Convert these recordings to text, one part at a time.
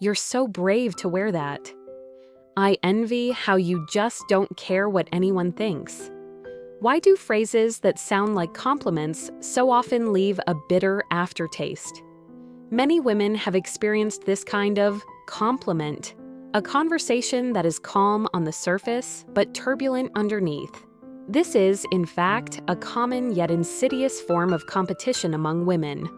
"You're so brave to wear that." "I envy how you just don't care what anyone thinks." Why do phrases that sound like compliments so often leave a bitter aftertaste? Many women have experienced this kind of compliment, a conversation that is calm on the surface but turbulent underneath. This is, in fact, a common yet insidious form of competition among women.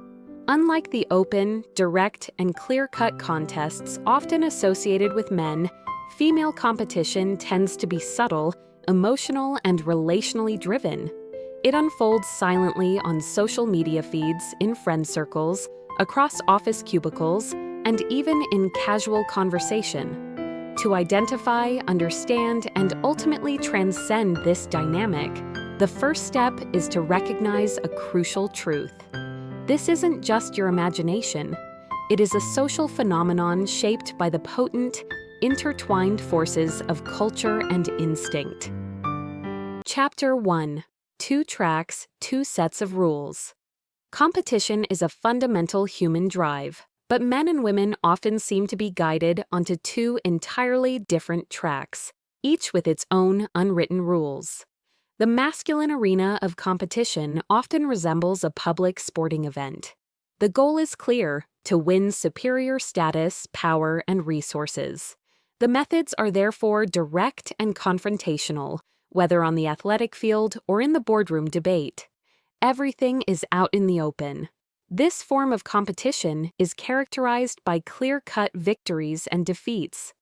Unlike the open, direct, and clear-cut contests often associated with men, female competition tends to be subtle, emotional, and relationally driven. It unfolds silently on social media feeds, in friend circles, across office cubicles, and even in casual conversation. To identify, understand, and ultimately transcend this dynamic, the first step is to recognize a crucial truth. This isn't just your imagination. It is a social phenomenon shaped by the potent, intertwined forces of culture and instinct. Chapter 1. 2 tracks, 2 sets of rules. Competition is a fundamental human drive, but men and women often seem to be guided onto 2 entirely different tracks, each with its own unwritten rules. The masculine arena of competition often resembles a public sporting event. The goal is clear: to win superior status, power, and resources. The methods are therefore direct and confrontational, whether on the athletic field or in the boardroom debate. Everything is out in the open. This form of competition is characterized by clear-cut victories and defeats.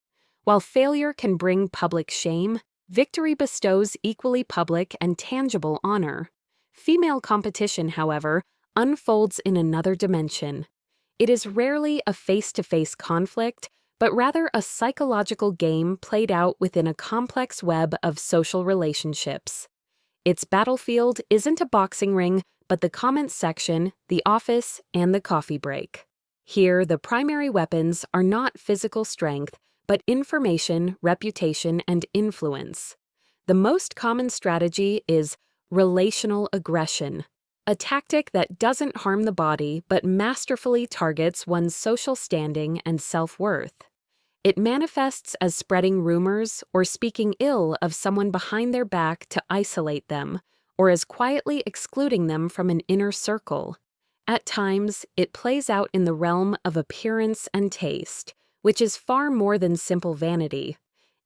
While failure can bring public shame, victory bestows equally public and tangible honor. Female competition, however, unfolds in another dimension. It is rarely a face-to-face conflict, but rather a psychological game played out within a complex web of social relationships. Its battlefield isn't a boxing ring, but the comments section, the office, and the coffee break. Here, the primary weapons are not physical strength, but information, reputation, and influence. The most common strategy is relational aggression, a tactic that doesn't harm the body but masterfully targets one's social standing and self-worth. It manifests as spreading rumors or speaking ill of someone behind their back to isolate them, or as quietly excluding them from an inner circle. At times, it plays out in the realm of appearance and taste, which is far more than simple vanity.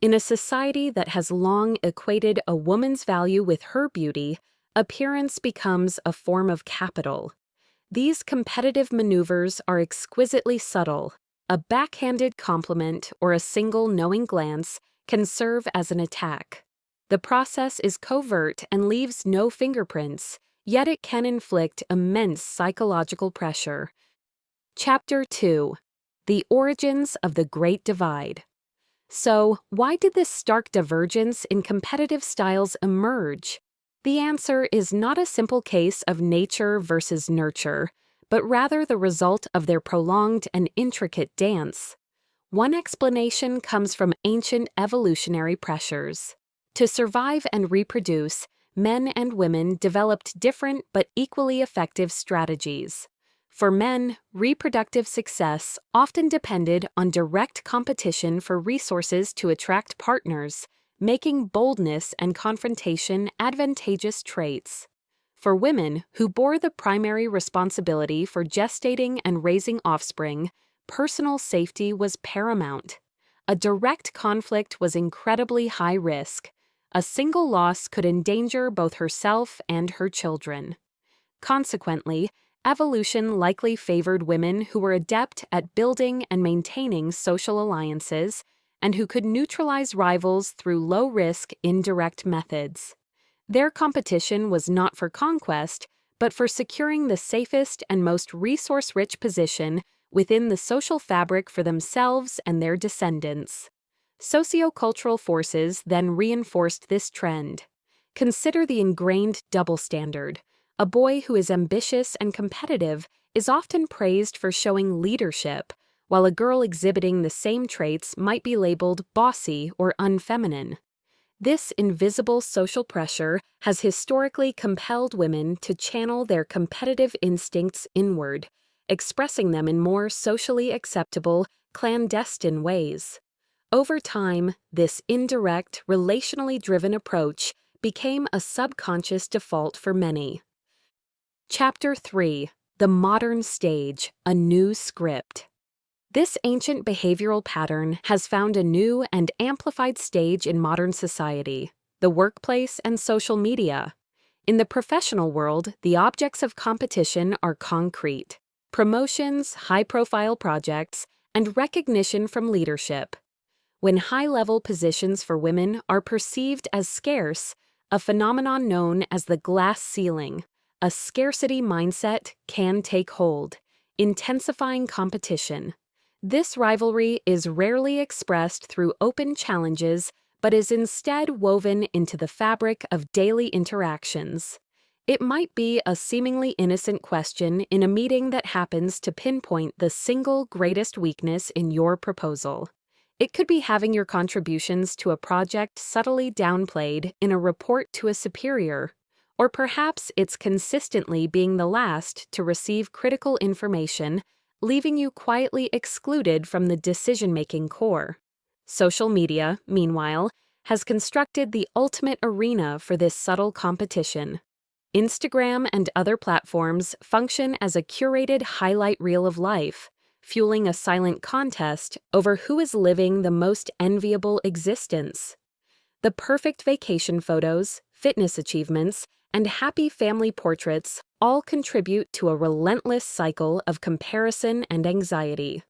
In a society that has long equated a woman's value with her beauty, appearance becomes a form of capital. These competitive maneuvers are exquisitely subtle. A backhanded compliment or a single knowing glance can serve as an attack. The process is covert and leaves no fingerprints, yet it can inflict immense psychological pressure. Chapter 2. The Origins of the Great Divide. So, why did this stark divergence in competitive styles emerge? The answer is not a simple case of nature versus nurture, but rather the result of their prolonged and intricate dance. One explanation comes from ancient evolutionary pressures. To survive and reproduce, men and women developed different but equally effective strategies. For men, reproductive success often depended on direct competition for resources to attract partners, making boldness and confrontation advantageous traits. For women, who bore the primary responsibility for gestating and raising offspring, personal safety was paramount. A direct conflict was incredibly high risk. A single loss could endanger both herself and her children. Consequently, evolution likely favored women who were adept at building and maintaining social alliances and who could neutralize rivals through low-risk, indirect methods. Their competition was not for conquest, but for securing the safest and most resource-rich position within the social fabric for themselves and their descendants. Sociocultural forces then reinforced this trend. Consider the ingrained double standard. A boy who is ambitious and competitive is often praised for showing leadership, while a girl exhibiting the same traits might be labeled bossy or unfeminine. This invisible social pressure has historically compelled women to channel their competitive instincts inward, expressing them in more socially acceptable, clandestine ways. Over time, this indirect, relationally driven approach became a subconscious default for many. Chapter 3: The Modern Stage, a New Script. This ancient behavioral pattern has found a new and amplified stage in modern society, the workplace and social media. In the professional world, the objects of competition are concrete: promotions, high-profile projects, and recognition from leadership. When high-level positions for women are perceived as scarce, a phenomenon known as the glass ceiling, a scarcity mindset can take hold, intensifying competition. This rivalry is rarely expressed through open challenges, but is instead woven into the fabric of daily interactions. It might be a seemingly innocent question in a meeting that happens to pinpoint the single greatest weakness in your proposal. It could be having your contributions to a project subtly downplayed in a report to a superior, or perhaps it's consistently being the last to receive critical information, leaving you quietly excluded from the decision-making core. Social media, meanwhile, has constructed the ultimate arena for this subtle competition. Instagram and other platforms function as a curated highlight reel of life, fueling a silent contest over who is living the most enviable existence. The perfect vacation photos, fitness achievements, and happy family portraits all contribute to a relentless cycle of comparison and anxiety.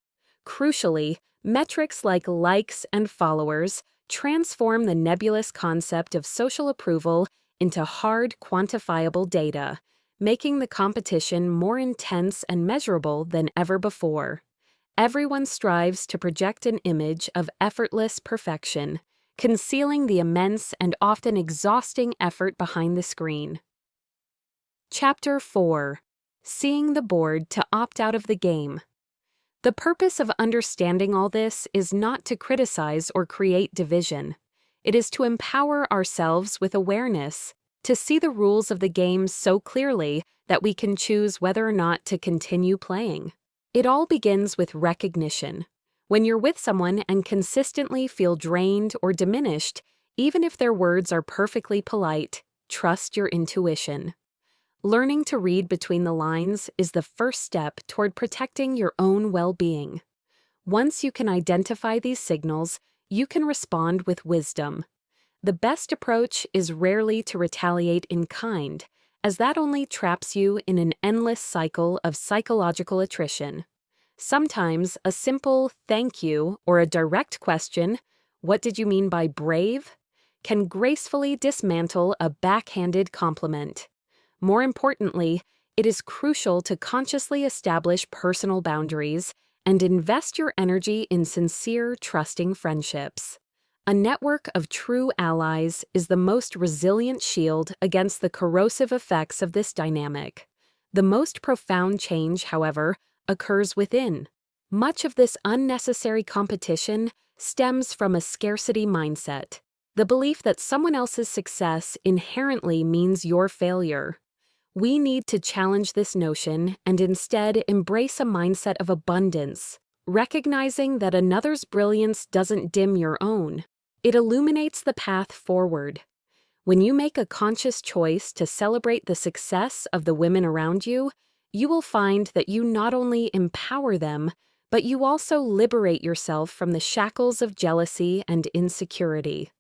Crucially, metrics like likes and followers transform the nebulous concept of social approval into hard, quantifiable data, making the competition more intense and measurable than ever before. Everyone strives to project an image of effortless perfection, concealing the immense and often exhausting effort behind the screen. Chapter 4: Seeing the board to opt out of the game. The purpose of understanding all this is not to criticize or create division. It is to empower ourselves with awareness, to see the rules of the game so clearly that we can choose whether or not to continue playing. It all begins with recognition. When you're with someone and consistently feel drained or diminished, even if their words are perfectly polite, trust your intuition. Learning to read between the lines is the first step toward protecting your own well-being. Once you can identify these signals, you can respond with wisdom. The best approach is rarely to retaliate in kind, as that only traps you in an endless cycle of psychological attrition. Sometimes a simple "thank you" or a direct question, "What did you mean by brave?" can gracefully dismantle a backhanded compliment. More importantly, it is crucial to consciously establish personal boundaries and invest your energy in sincere, trusting friendships. A network of true allies is the most resilient shield against the corrosive effects of this dynamic. The most profound change, however, occurs within. Much of this unnecessary competition stems from a scarcity mindset, the belief that someone else's success inherently means your failure. We need to challenge this notion and instead embrace a mindset of abundance, recognizing that another's brilliance doesn't dim your own. It illuminates the path forward. When you make a conscious choice to celebrate the success of the women around you, you will find that you not only empower them, but you also liberate yourself from the shackles of jealousy and insecurity.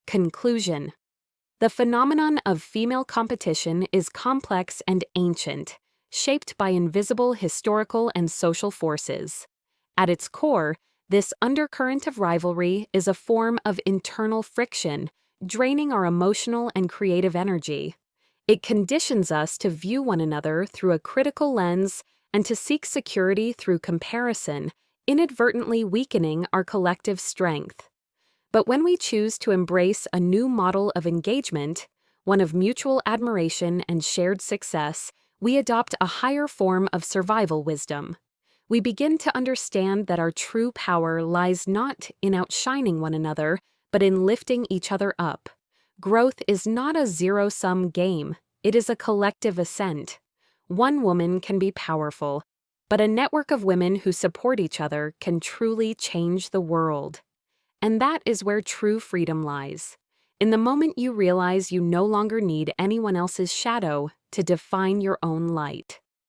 Conclusion: the phenomenon of female competition is complex and ancient, shaped by invisible historical and social forces. At its core, this undercurrent of rivalry is a form of internal friction, draining our emotional and creative energy. It conditions us to view one another through a critical lens and to seek security through comparison, inadvertently weakening our collective strength. But when we choose to embrace a new model of engagement, one of mutual admiration and shared success, we adopt a higher form of survival wisdom. We begin to understand that our true power lies not in outshining one another, but in lifting each other up. Growth is not a zero-sum game, it is a collective ascent. One woman can be powerful, but a network of women who support each other can truly change the world. And that is where true freedom lies. In the moment you realize you no longer need anyone else's shadow to define your own light.